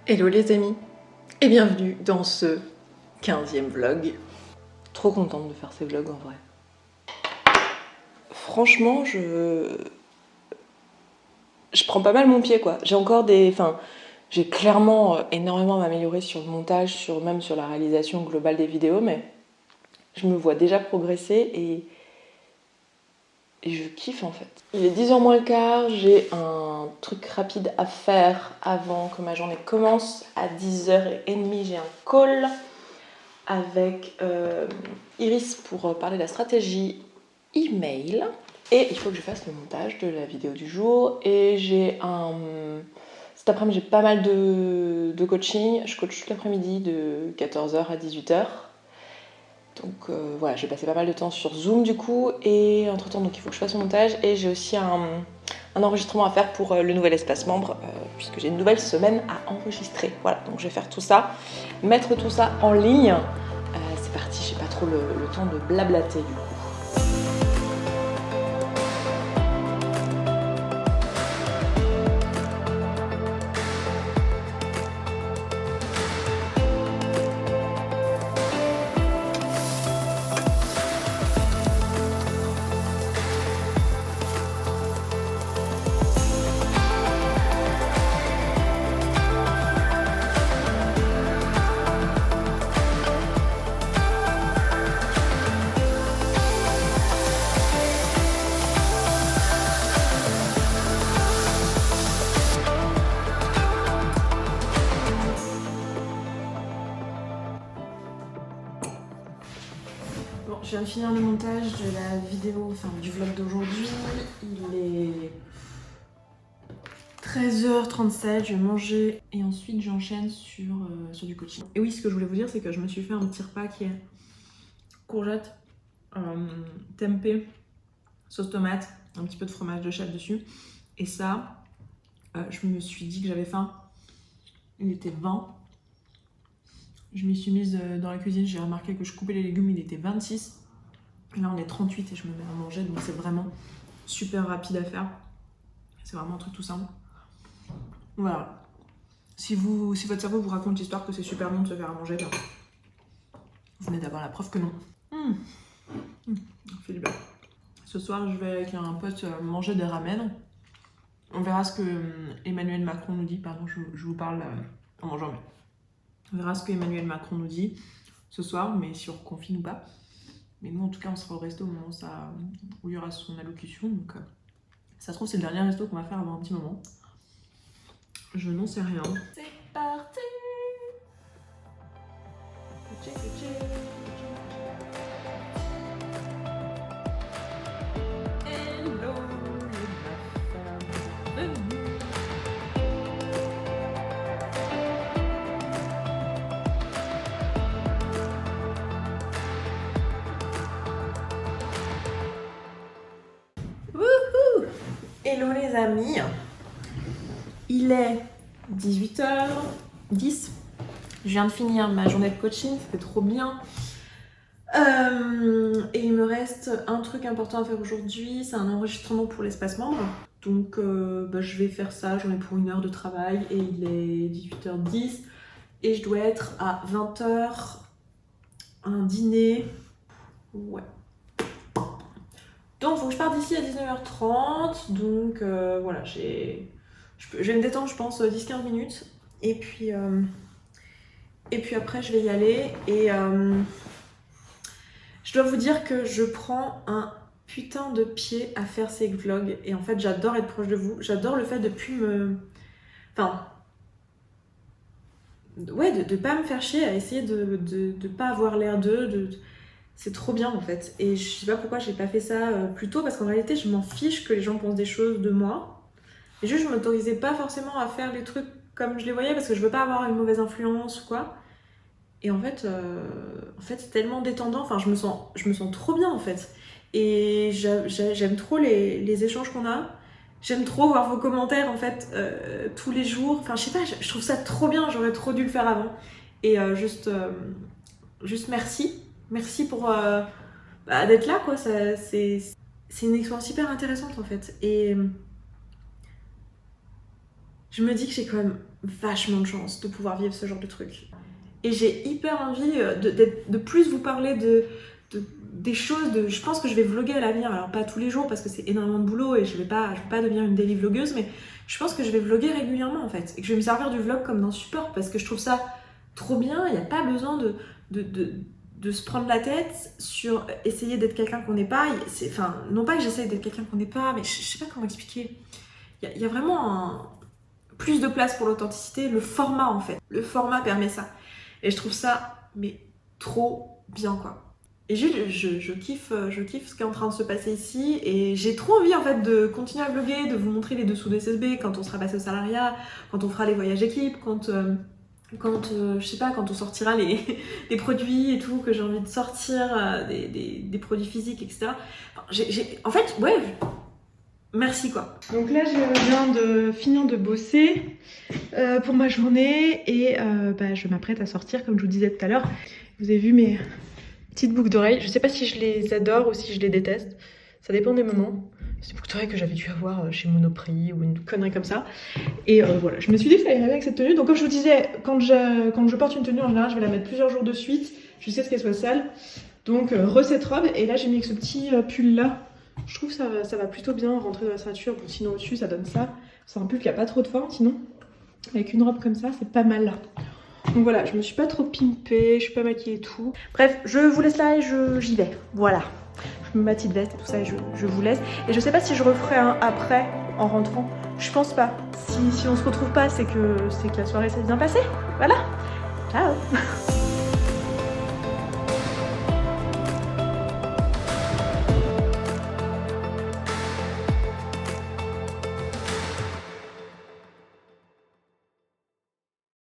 Hello les amis et bienvenue dans ce 15e vlog. Trop contente de faire ces vlogs en vrai. Franchement, je prends pas mal mon pied quoi. J'ai encore des... Enfin, j'ai clairement énormément à m'améliorer sur le montage, même sur la réalisation globale des vidéos, mais je me vois déjà progresser et je kiffe en fait. Il est 10h moins le quart, j'ai un truc rapide à faire avant que ma journée commence. À 10h30, j'ai un call avec Iris pour parler de la stratégie email. Et il faut que je fasse le montage de la vidéo du jour. Et j'ai cet après-midi, j'ai pas mal de coaching. Je coach toute l'après-midi de 14h à 18h. Donc voilà, j'ai passé pas mal de temps sur Zoom du coup, et entre temps donc il faut que je fasse mon montage, et j'ai aussi un enregistrement à faire pour le nouvel espace membre, puisque j'ai une nouvelle semaine à enregistrer. Voilà, donc je vais faire tout ça, mettre tout ça en ligne. C'est parti, j'ai pas trop le temps de blablater du coup. Bon, je viens de finir le montage de la vidéo, enfin du vlog d'aujourd'hui. Il est 13h37, je vais manger et ensuite j'enchaîne sur du coaching. Et oui, ce que je voulais vous dire, c'est que je me suis fait un petit repas qui est courgettes, tempeh, sauce tomate, un petit peu de fromage de chèvre dessus. Et ça, je me suis dit que j'avais faim. Il était 20. Je m'y suis mise dans la cuisine, j'ai remarqué que je coupais les légumes, il était 26. Là on est 38 et je me mets à manger, donc c'est vraiment super rapide à faire. C'est vraiment un truc tout simple. Voilà. Si votre cerveau vous raconte l'histoire que c'est super bon de se faire à manger, ben, vous venez d'avoir la preuve que non. Ça fait du bien. Ce soir, je vais avec un pote manger des ramen. On verra ce que Emmanuel Macron nous dit. Pardon, je vous parle en mangeant. On verra ce que Emmanuel Macron nous dit ce soir, mais si on reconfine ou pas. Mais nous, en tout cas, on sera au resto au moment où il y aura son allocution. Donc, ça se trouve, c'est le dernier resto qu'on va faire avant un petit moment. Je n'en sais rien. C'est parti! Hello, wouhou! Hello les amis! Il est 18h10. Je viens de finir ma journée de coaching, c'était trop bien. Et il me reste un truc important à faire aujourd'hui, c'est un enregistrement pour l'espace membre. Donc je vais faire ça, j'en ai pour 1 heure de travail et il est 18h10. Et je dois être à 20h, un dîner. Ouais. Donc faut que je parte d'ici à 19h30. Donc voilà, je vais me détendre je pense 10-15 minutes. Et puis après je vais y aller. Et je dois vous dire que je prends un putain de pied à faire ces vlogs. Et en fait j'adore être proche de vous. J'adore le fait de plus me... Enfin... Ouais, de pas me faire chier à essayer de pas avoir l'air d'eux. C'est trop bien en fait. Et je sais pas pourquoi j'ai pas fait ça plus tôt, parce qu'en réalité je m'en fiche que les gens pensent des choses de moi. Et juste je m'autorisais pas forcément à faire les trucs comme je les voyais, parce que je veux pas avoir une mauvaise influence ou quoi. Et en fait c'est tellement détendant, enfin je me sens trop bien en fait. Et j'aime trop les échanges qu'on a. J'aime trop voir vos commentaires en fait tous les jours. Enfin je sais pas, je trouve ça trop bien, j'aurais trop dû le faire avant. Et juste merci. Merci pour d'être là quoi. C'est une expérience hyper intéressante en fait. Et je me dis que j'ai quand même vachement de chance de pouvoir vivre ce genre de truc. Et j'ai hyper envie de plus vous parler des choses, je pense que je vais vlogger à l'avenir, alors pas tous les jours parce que c'est énormément de boulot et je vais pas devenir une daily vlogueuse, mais je pense que je vais vlogger régulièrement en fait, et que je vais me servir du vlog comme d'un support parce que je trouve ça trop bien, il n'y a pas besoin de se prendre la tête sur essayer d'être quelqu'un qu'on n'est pas, enfin, non pas que j'essaye d'être quelqu'un qu'on n'est pas, mais je sais pas comment expliquer, il y a vraiment plus de place pour l'authenticité, le format en fait, le format permet ça, et je trouve ça, mais trop bien quoi. Et je kiffe ce qui est en train de se passer ici et j'ai trop envie en fait de continuer à vlogger, de vous montrer les dessous de SSB quand on sera passé au salariat, quand on fera les voyages équipes, quand je sais pas, quand on sortira les produits et tout, que j'ai envie de sortir, des produits physiques, etc. Enfin, en fait, ouais, merci quoi. Donc là, je viens de finir de bosser pour ma journée et je m'apprête à sortir comme je vous disais tout à l'heure. Vous avez vu mes petites boucles d'oreilles. Je sais pas si je les adore ou si je les déteste. Ça dépend des moments. C'est des boucles d'oreilles que j'avais dû avoir chez Monoprix ou une connerie comme ça. Et voilà, je me suis dit que ça irait bien avec cette tenue. Donc comme je vous disais, quand je porte une tenue, en général, je vais la mettre plusieurs jours de suite jusqu'à ce qu'elle soit sale. Donc recette robe. Et là, j'ai mis avec ce petit pull là. Je trouve que ça va plutôt bien rentrer dans la ceinture. Bon, sinon au-dessus, ça donne ça. C'est un pull qui a pas trop de forme, sinon. Avec une robe comme ça, c'est pas mal là. Donc voilà, je me suis pas trop pimpée, je suis pas maquillée et tout. Bref, je vous laisse là et j'y vais. Voilà. Je mets ma petite veste et tout ça et je vous laisse. Et je sais pas si je referai un après en rentrant. Je pense pas. Si on se retrouve pas, c'est que la soirée s'est bien passée. Voilà. Ciao.